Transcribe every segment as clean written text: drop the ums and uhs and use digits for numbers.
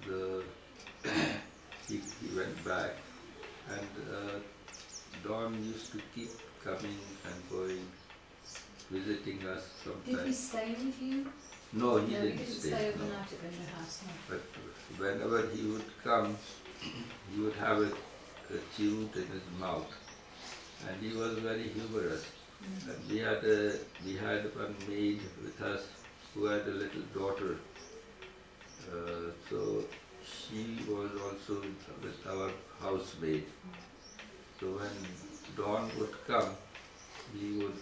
the he went back, and Don used to keep coming and going, visiting us sometimes. Did he stay with you? No, he No, didn't he didn't stay. stay No. overnight at Windsor House, no. But whenever he would come, he would have a chute in his mouth, and he was very humorous. And we had one maid with us who had a little daughter. So she was also with our housemaid. So when Don would come, he would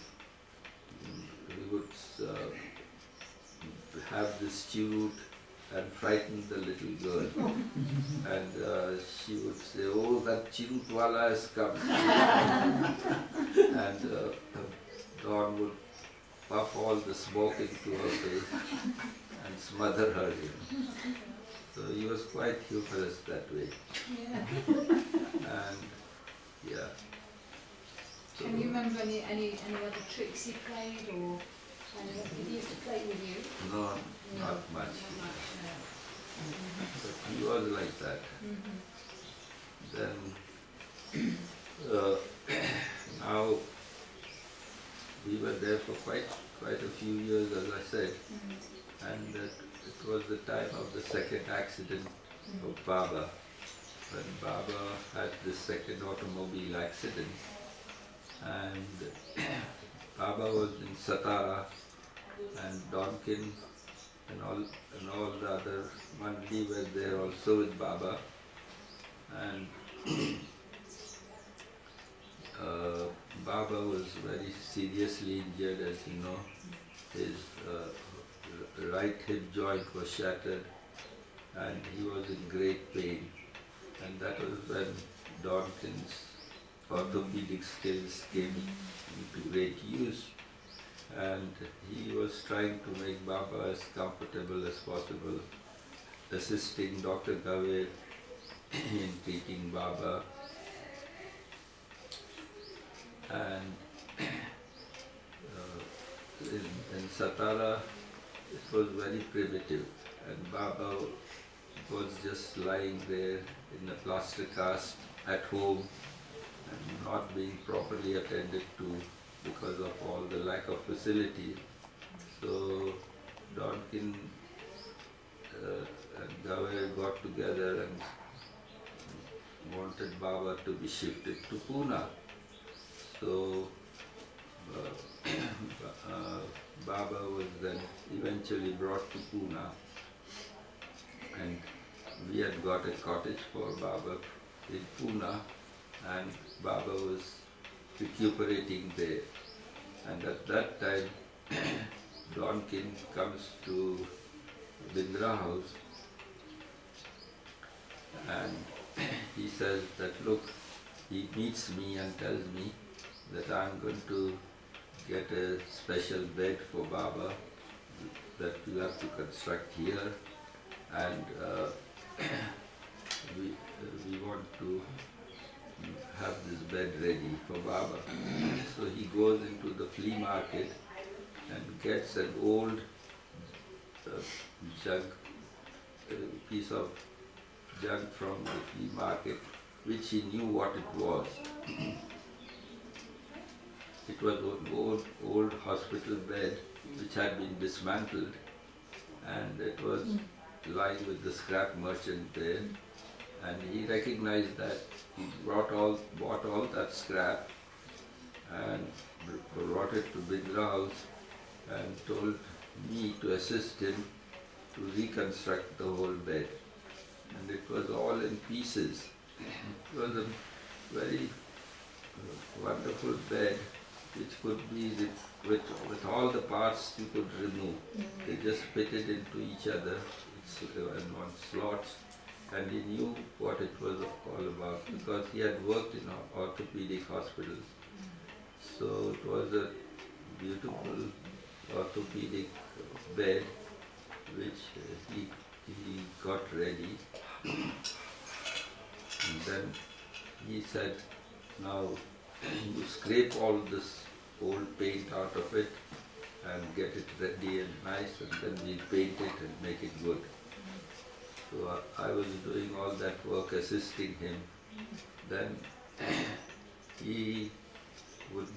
have this chute and frighten the little girl. And she would say, "Oh, that chirutwala has come." And Dawn would puff all the smoke into her face and smother her. So he was quite humorous that way. Yeah. And yeah. So, Can you remember any other tricks he played, or did he used to play with you? no, not much. Not much, no. But he was like that. Then now we were there for quite a few years, as I said, and it was the time of the second accident of Baba. When Baba had this second automobile accident, and Baba was in Satara, and Donkin and all the other Mandi were there also with Baba, and Baba was very seriously injured, as you know. His right hip joint was shattered, and he was in great pain. And that was when Donkin's orthopedic skills came into great use. And he was trying to make Baba as comfortable as possible, assisting Dr. Gave in treating Baba. And in Satara, it was very primitive, and Baba was just lying there in a plaster cast at home and not being properly attended to because of all the lack of facility. So Donkin and Gave got together and wanted Baba to be shifted to Pune. So Baba was then eventually brought to Pune, and we had got a cottage for Baba in Pune, and Baba was recuperating there. And at that time, Donkin comes to Bindra House, and he says that, look, he meets me and tells me that I'm going to get a special bed for Baba that we have to construct here, and we want to have this bed ready for Baba. So he goes into the flea market and gets an old piece of junk from the flea market, which he knew what it was. It was an old hospital bed which had been dismantled, and it was lying with the scrap merchant there, and he recognized that. He bought all that scrap and brought it to Bindra House and told me to assist him to reconstruct the whole bed. And it was all in pieces. It was a very wonderful bed which could be, with all the parts you could remove. They just fitted into each other in one slot, and he knew what it was all about because he had worked in orthopedic hospitals. So it was a beautiful orthopedic bed which he got ready. And then he said, now you scrape all this old paint out of it and get it ready and nice, and then we'll paint it and make it good. So I was doing all that work, assisting him. Then he would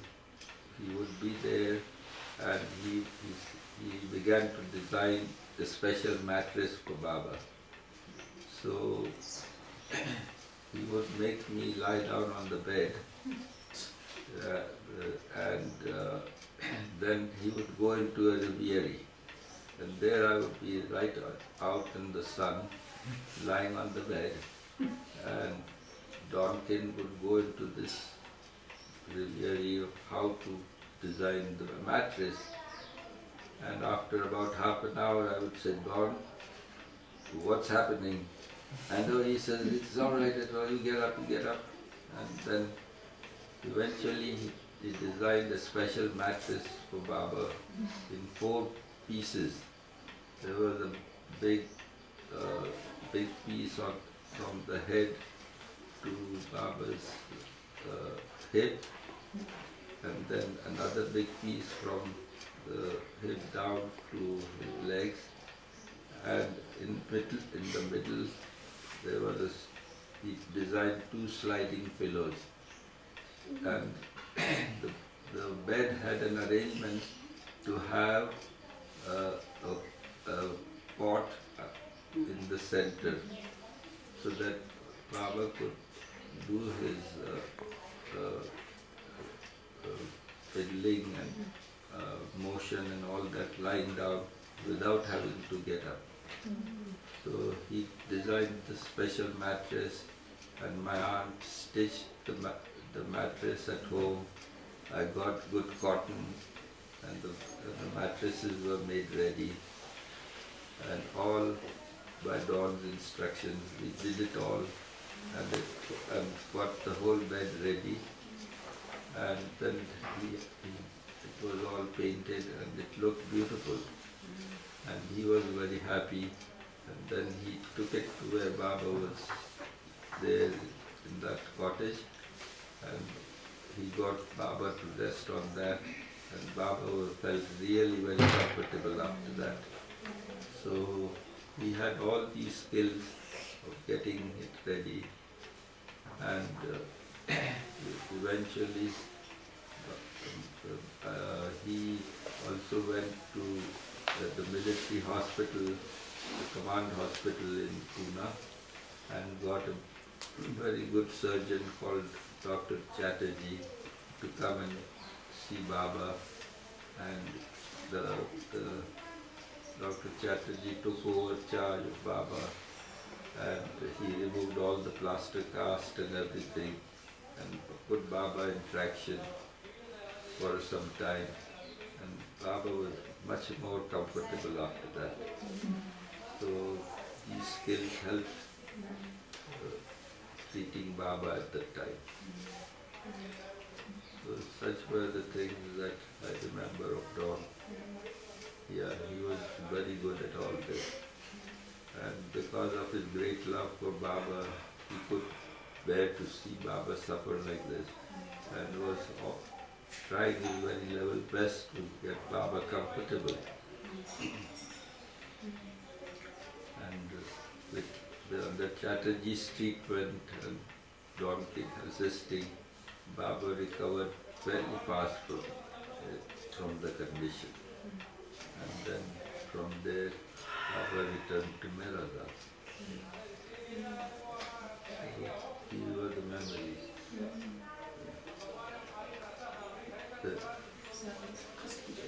be there, and he began to design a special mattress for Baba. So he would make me lie down on the bed, and then he would go into a reverie, and there I would be right out in the sun, lying on the bed, and Donkin would go into this reverie of how to design the mattress. And after about half an hour I would say, Don, what's happening? And he says, it's all right, you get up, you get up. And then eventually he designed a special mattress for Baba in 4 pieces. There was a big piece from the head to Baba's hip, and then another big piece from the hip down to his legs, and in the middle there was he designed 2 sliding pillows, and the bed had an arrangement to have a pot in the center, so that Baba could do his fiddling and motion and all that lying down without having to get up. So he designed the special mattress, and my aunt stitched the mattress at home. I got good cotton, and the mattresses were made ready, and all by Don's instructions. We did it all, and got the whole bed ready, and then it was all painted and it looked beautiful, and he was very happy. And then he took it to where Baba was there in that cottage, and he got Baba to rest on that, and Baba felt really very comfortable after that. So he had all these skills of getting it ready, and eventually he also went to the military hospital, the command hospital in Pune, and got a very good surgeon called Dr Chatterjee to come and see Baba, and Dr Chatterjee took over charge of Baba, and he removed all the plaster cast and everything, and put Baba in traction for some time, and Baba was much more comfortable after that. So these skills helped treating Baba at that time. So such were the things that I remember of Don. Yeah, he was very good at all this. And because of his great love for Baba, he could bear to see Baba suffer like this, and was trying his very level best to get Baba comfortable. And with the Chatterjee's treatment and Donkin assisting, Baba recovered very fast from the condition. And then from there, Baba returned to Meherwan. So these were the memories.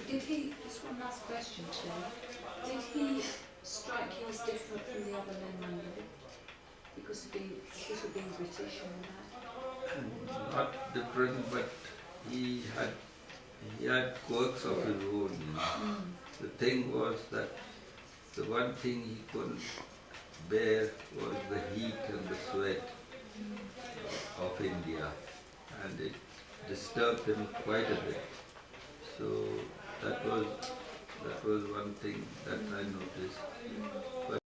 Did he, just one last question today, did he strike you as different from the other men around you? Because of being British and that? Not different, but he had quirks of his own, you know. The thing was that the one thing he couldn't bear was the heat and the sweat of India, and it disturbed him quite a bit. So that was one thing that I noticed. But